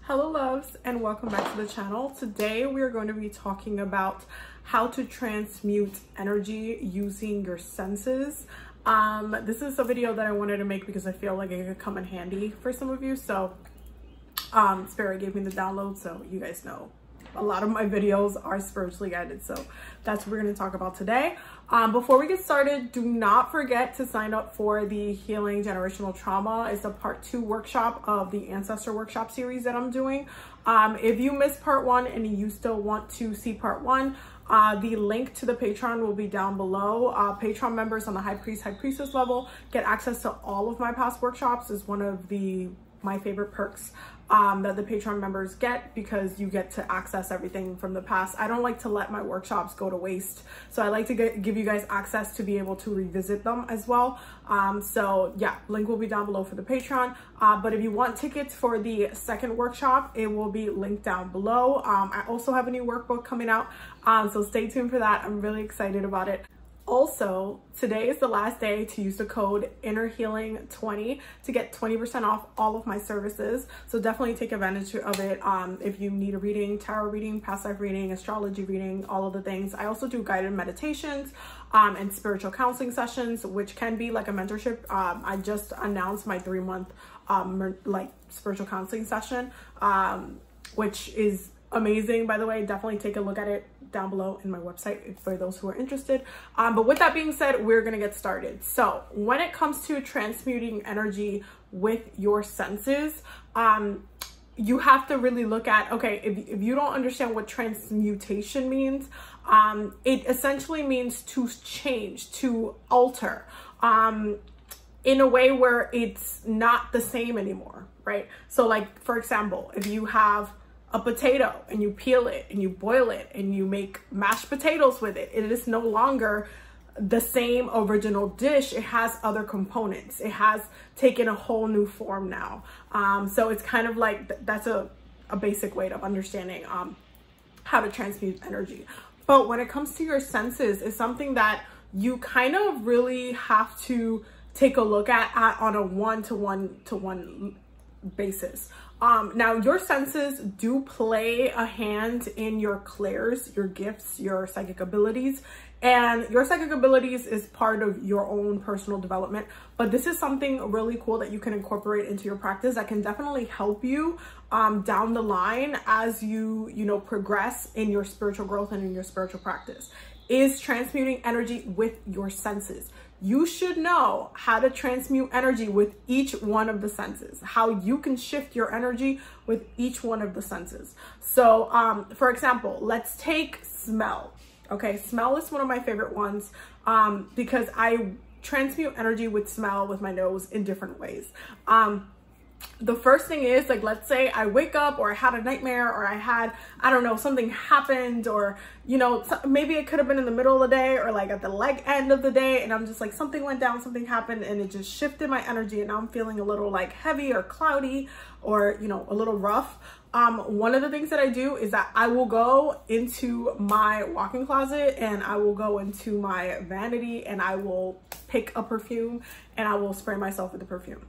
Hello loves, and welcome back to the channel. Today we are going to be talking about how to transmute energy using your senses. This is a video that I wanted to make because I feel like it could come in handy for some of you. So Spirit gave me the download, so you guys know a lot of my videos are spiritually guided, so that's what we're going to talk about today. Before we get started, do not forget to sign up for the Healing Generational Trauma. It's a part 2 workshop of the Ancestor Workshop series that I'm doing. If you missed part 1 and you still want to see part 1, the link to the Patreon will be down below. Patreon members on the High Priest, High Priestess level get access to all of my past workshops. Is one of my favorite perks that the Patreon members get, because you get to access everything from the past. I don't like to let my workshops go to waste, so I like to give you guys access to be able to revisit them as well. So yeah, link will be down below for the Patreon. But if you want tickets for the second workshop, it will be linked down below. I also have a new workbook coming out, so stay tuned for that. I'm really excited about it. Also, today is the last day to use the code INNERHEALING20 to get 20% off all of my services. So definitely take advantage of it. If you need a reading, tarot reading, past life reading, astrology reading, all of the things. I also do guided meditations and spiritual counseling sessions, which can be like a mentorship. I just announced my 3-month spiritual counseling session, which is amazing, by the way. Definitely take a look at it down below in my website for those who are interested. But with that being said, we're gonna get started. So when it comes to transmuting energy with your senses, you have to really look at, okay, if you don't understand what transmutation means, it essentially means to change, to alter, in a way where it's not the same anymore, right? So like, for example, if you have a potato and you peel it and you boil it and you make mashed potatoes with it, it is no longer the same original dish. It has other components. It has taken a whole new form now. So it's kind of like, that's a basic way of understanding how to transmute energy. But when it comes to your senses, it's something that you kind of really have to take a look at on a one-to-one basis. Now your senses do play a hand in your clairs, your gifts, your psychic abilities, and your psychic abilities is part of your own personal development. But this is something really cool that you can incorporate into your practice that can definitely help you down the line as you progress in your spiritual growth and in your spiritual practice, is transmuting energy with your senses. You should know how to transmute energy with each one of the senses, how you can shift your energy with each one of the senses. So for example, let's take smell. Okay, smell is one of my favorite ones because I transmute energy with smell with my nose in different ways. The first thing is, like, let's say I wake up, or I had a nightmare, or I had, I don't know, something happened, or, maybe it could have been in the middle of the day or like at the leg end of the day. And I'm just like, something went down, something happened, and it just shifted my energy. And now I'm feeling a little like heavy or cloudy, or, a little rough. One of the things that I do is that I will go into my walk-in closet and I will go into my vanity and I will pick a perfume and I will spray myself with the perfume.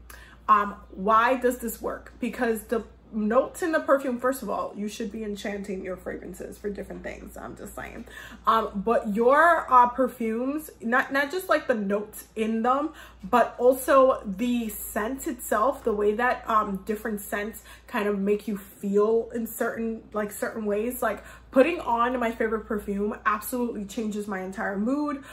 Why does this work? Because the notes in the perfume, first of all, you should be enchanting your fragrances for different things. I'm just saying. But your perfumes, not just like the notes in them, but also the scent itself, the way that different scents kind of make you feel in certain ways. Like putting on my favorite perfume absolutely changes my entire mood.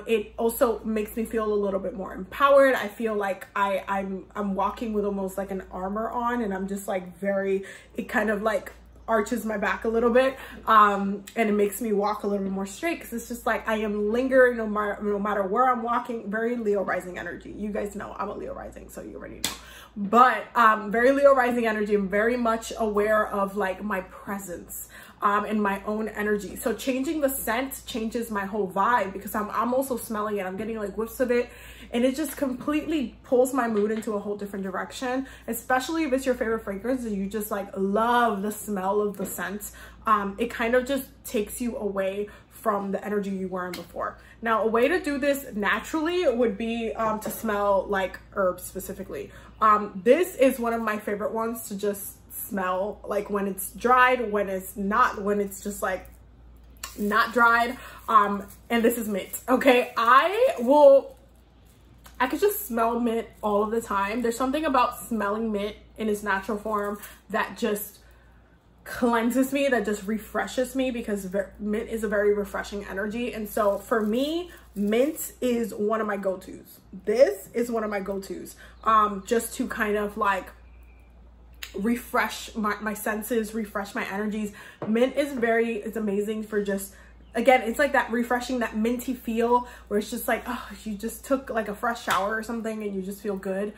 It also makes me feel a little bit more empowered. I feel like I'm walking with almost like an armor on, and I'm just like it kind of like arches my back a little bit, and it makes me walk a little bit more straight, because it's just like I am lingering no matter where I'm walking. Very Leo rising energy. You guys know I'm a Leo rising, so you already know. But very Leo rising energy. I'm very much aware of like my presence and my own energy. So changing the scent changes my whole vibe, because I'm also smelling it. I'm getting like whiffs of it, and it just completely pulls my mood into a whole different direction, especially if it's your favorite fragrance and you just like love the smell of the scent. It kind of just takes you away from the energy you were in before. Now, a way to do this naturally would be to smell like herbs specifically. This is one of my favorite ones to just smell, like when it's dried, when it's not, when it's just like not dried. And this is mint. Okay, I could just smell mint all of the time. There's something about smelling mint in its natural form that just cleanses me, that just refreshes me, because mint is a very refreshing energy. And so for me, mint is one of my go-tos. This is one of my go-tos, just to kind of like refresh my senses, refresh my energies. Mint is it's amazing for just, again, it's like that refreshing, that minty feel where it's just like, oh, you just took like a fresh shower or something and you just feel good.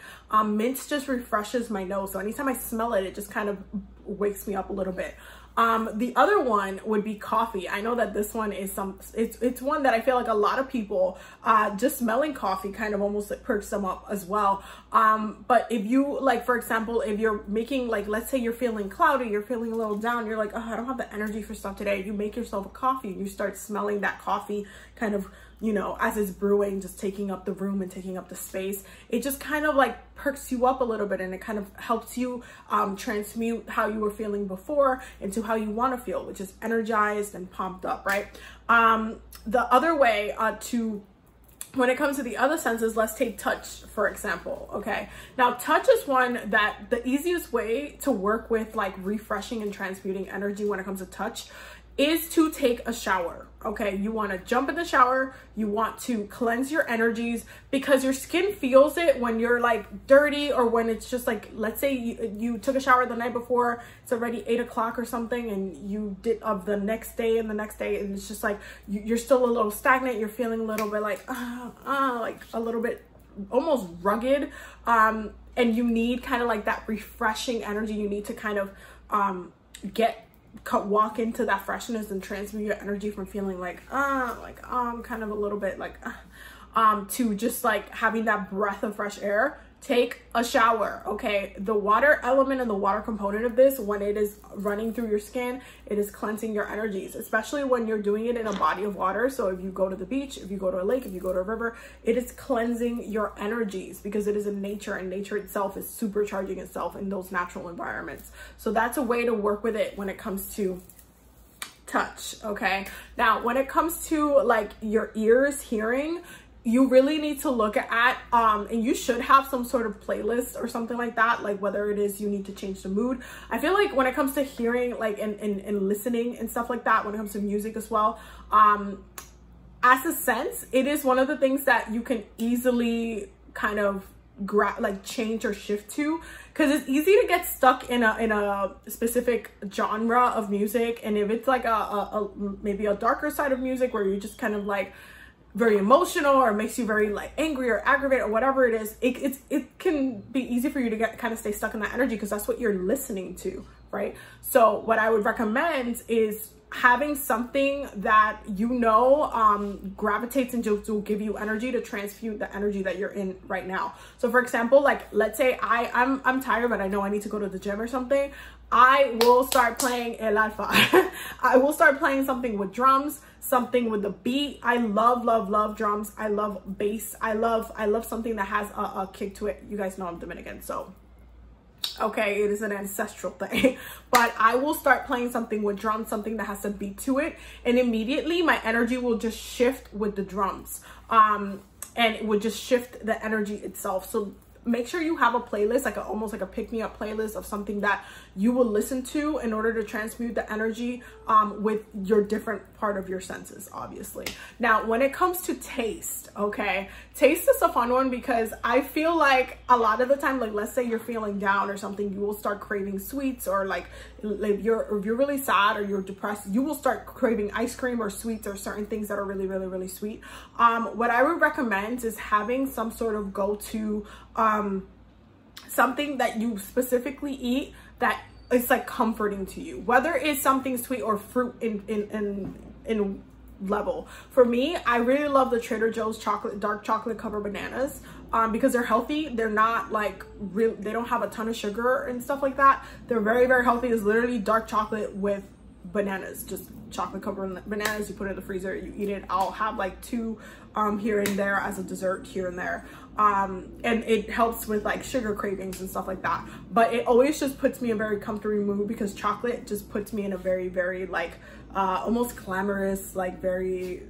Mint just refreshes my nose. So anytime I smell it, it just kind of wakes me up a little bit. The other one would be coffee. I know that this one is it's one that I feel like a lot of people, just smelling coffee kind of almost like perks them up as well. But if you, like, for example, if you're making, like, let's say you're feeling cloudy, you're feeling a little down, you're like, oh, I don't have the energy for stuff today. You make yourself a coffee and you start smelling that coffee kind of, you know, as it's brewing, just taking up the room and taking up the space. It just kind of like perks you up a little bit, and it kind of helps you transmute how you were feeling before into how you want to feel, which is energized and pumped up, right? The other way when it comes to the other senses, let's take touch, for example. Okay, now touch is one that the easiest way to work with, like refreshing and transmuting energy when it comes to touch, is to take a shower. Okay, you want to jump in the shower, you want to cleanse your energies, because your skin feels it when you're like dirty, or when it's just like, let's say you took a shower the night before, it's already 8 o'clock or something, and you did of the next day, and it's just like you're still a little stagnant, you're feeling a little bit like a little bit almost rugged, and you need kind of like that refreshing energy. You need to kind of walk into that freshness and transmute your energy from feeling like kind of a little bit like to just like having that breath of fresh air. Take a shower. Okay, the water element and the water component of this, when it is running through your skin, it is cleansing your energies, especially when you're doing it in a body of water. So if you go to the beach, if you go to a lake, if you go to a river, it is cleansing your energies, because it is in nature, and nature itself is supercharging itself in those natural environments. So that's a way to work with it when it comes to touch. Okay, now when it comes to like your ears hearing, you really need to look at, and you should have some sort of playlist or something like that, like whether it is you need to change the mood. I feel like when it comes to hearing, like, and listening and stuff like that, when it comes to music as well, as a sense, it is one of the things that you can easily kind of change or shift to, because it's easy to get stuck in a specific genre of music. And if it's like maybe a darker side of music where you're just kind of like very emotional, or makes you very like angry or aggravated or whatever it is, it can be easy for you to kind of stay stuck in that energy, because that's what you're listening to, right? So what I would recommend is having something that gravitates and just will give you energy to transmute the energy that you're in right now. So for example, like let's say I'm tired, but I know I need to go to the gym or something. I will start playing El Alfa. I will start playing something with drums, something with the beat. I love drums. I love bass. I love something that has a kick to it. You guys know I'm Dominican, so okay, it is an ancestral thing. But I will start playing something with drums, something that has a beat to it, and immediately my energy will just shift with the drums, and it would just shift the energy itself. So make sure you have a playlist, like almost like a pick-me-up playlist of something that you will listen to in order to transmute the energy with your different part of your senses, obviously. Now, when it comes to taste, okay, taste is a fun one, because I feel like a lot of the time, like let's say you're feeling down or something, you will start craving sweets, or like if you're really sad or you're depressed, you will start craving ice cream or sweets or certain things that are really sweet. What I would recommend is having some sort of go-to something that you specifically eat that is like comforting to you, whether it's something sweet or fruit in level. For me, I really love the Trader Joe's dark chocolate covered bananas, because they're healthy. They're not like they don't have a ton of sugar and stuff like that. They're very healthy. It's literally dark chocolate with bananas, just chocolate covered bananas. You put it in the freezer, you eat it. I'll have like 2 here and there as a dessert here and there. And it helps with like sugar cravings and stuff like that. But it always just puts me in a very comfortable mood, because chocolate just puts me in a very, very like almost glamorous, like very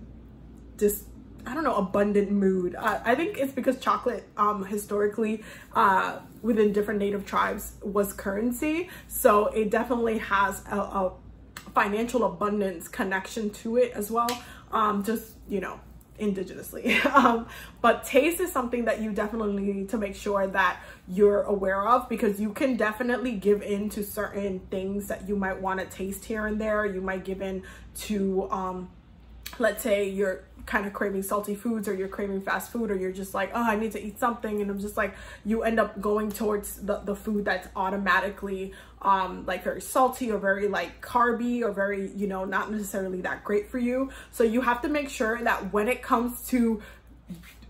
just, I don't know, abundant mood. I think it's because chocolate historically within different native tribes was currency. So it definitely has a financial abundance connection to it as well. Just, you know, indigenously. But taste is something that you definitely need to make sure that you're aware of, because you can definitely give in to certain things that you might want to taste here and there. You might give in to let's say you're kind of craving salty foods, or you're craving fast food, or you're just like, oh, I need to eat something, and I'm just like, you end up going towards the food that's automatically like very salty or very like carby or very, you know, not necessarily that great for you. So you have to make sure that when it comes to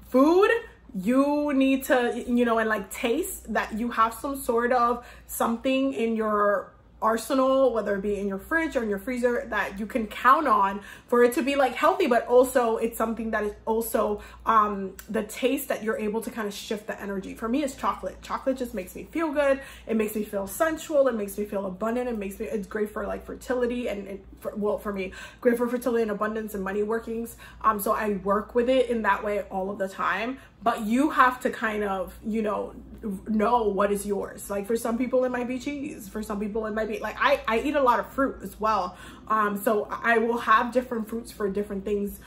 food, you need to, you know, and like taste, that you have some sort of something in your arsenal, whether it be in your fridge or in your freezer, that you can count on for it to be like healthy, but also it's something that is also the taste that you're able to kind of shift the energy. For me, it's chocolate. Chocolate just makes me feel good. It makes me feel sensual. It makes me feel abundant. It's great for like fertility and well, for me, great for fertility and abundance and money workings. So I work with it in that way all of the time. But you have to kind of, you know what is yours. Like for some people it might be cheese, for some people it might be like, I eat a lot of fruit as well. So I will have different fruits for different things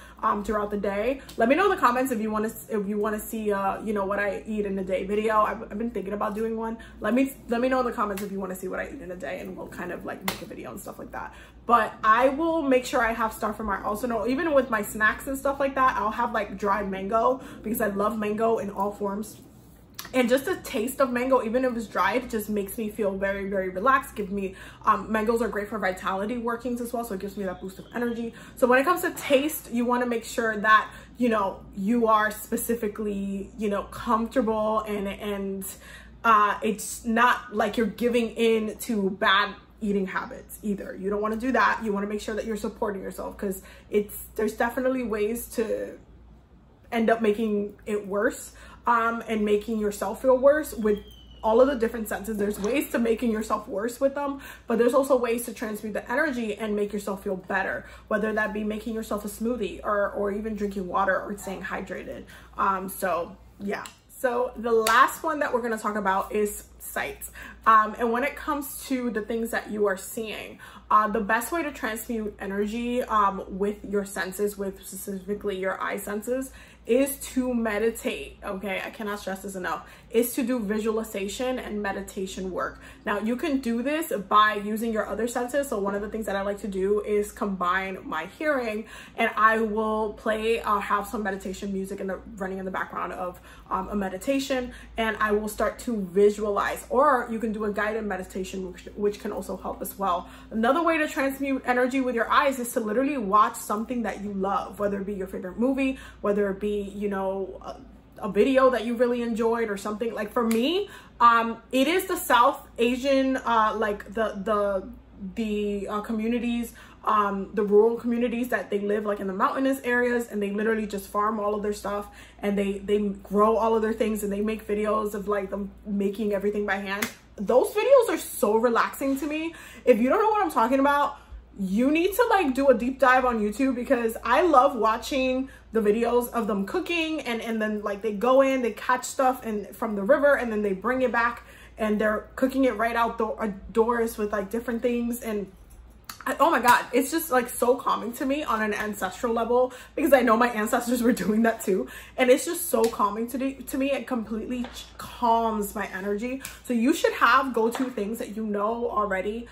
throughout the day. Let me know in the comments if you want to see you know, what I eat in a day video. I've been thinking about doing one. Let me know in the comments if you want to see what I eat in a day, and we'll kind of like make a video and stuff like that. But I will make sure I have stuff from my arsenal. Even with my snacks and stuff like that, I'll have like dried mango, because I love mango in all forms. And just the taste of mango, even if it's dried, just makes me feel very, very relaxed. Give me, mangoes are great for vitality workings as well. So it gives me that boost of energy. So when it comes to taste, you want to make sure that, you know, you are specifically, you know, comfortable, and it's not like you're giving in to bad eating habits either. You don't want to do that. You want to make sure that you're supporting yourself, because there's definitely ways to end up making it worse. And making yourself feel worse with all of the different senses. There's ways to making yourself worse with them, but there's also ways to transmute the energy and make yourself feel better, whether that be making yourself a smoothie or even drinking water or staying hydrated. So yeah. So the last one that we're going to talk about is sight. And when it comes to the things that you are seeing, the best way to transmute energy with your senses, with specifically your eye senses, is to meditate. Okay, I cannot stress this enough. Is to do visualization and meditation work. Now you can do this by using your other senses. So one of the things that I like to do is combine my hearing, and I will play, have some meditation music running in the background of a meditation, and I will start to visualize. Or you can do a guided meditation, which can also help as well. Another way to transmute energy with your eyes is to literally watch something that you love, whether it be your favorite movie, whether it be, you know, a video that you really enjoyed or something. Like for me, it is the South Asian, like the communities, the rural communities that they live like in the mountainous areas, and they literally just farm all of their stuff, and they grow all of their things, and they make videos of like them making everything by hand. Those videos are so relaxing to me. If you don't know what I'm talking about, you need to like do a deep dive on YouTube, because I love watching the videos of them cooking, and then like they go in, they catch stuff from the river, and then they bring it back, and they're cooking it right outdoors with like different things. And oh my God, it's just like so calming to me on an ancestral level, because I know my ancestors were doing that too. And it's just so calming to me. It completely calms my energy. So you should have go-to things that you know already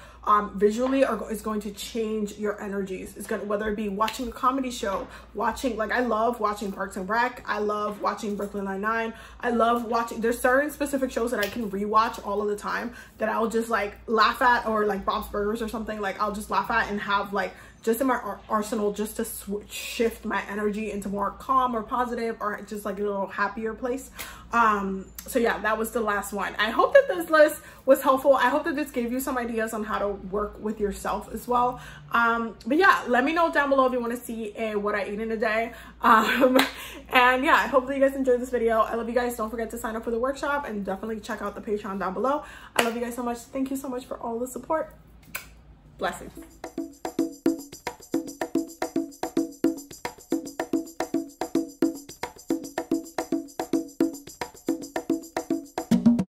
visually is going to change your energies. It's gonna, whether it be watching a comedy show, watching, like I love watching Parks and Rec, I love watching Brooklyn Nine-Nine, I love watching, there's certain specific shows that I can rewatch all of the time that I'll just like laugh at, or like Bob's Burgers or something, like I'll just laugh laugh at and have like just in my arsenal, just to shift my energy into more calm or positive or just like a little happier place. So yeah, that was the last one. I hope that this list was helpful. I hope that this gave you some ideas on how to work with yourself as well. But yeah, let me know down below if you want to see what I eat in a day. And yeah, I hope that you guys enjoyed this video. I love you guys. Don't forget to sign up for the workshop and definitely check out the Patreon down below. I love you guys so much. Thank you so much for all the support. Blessings.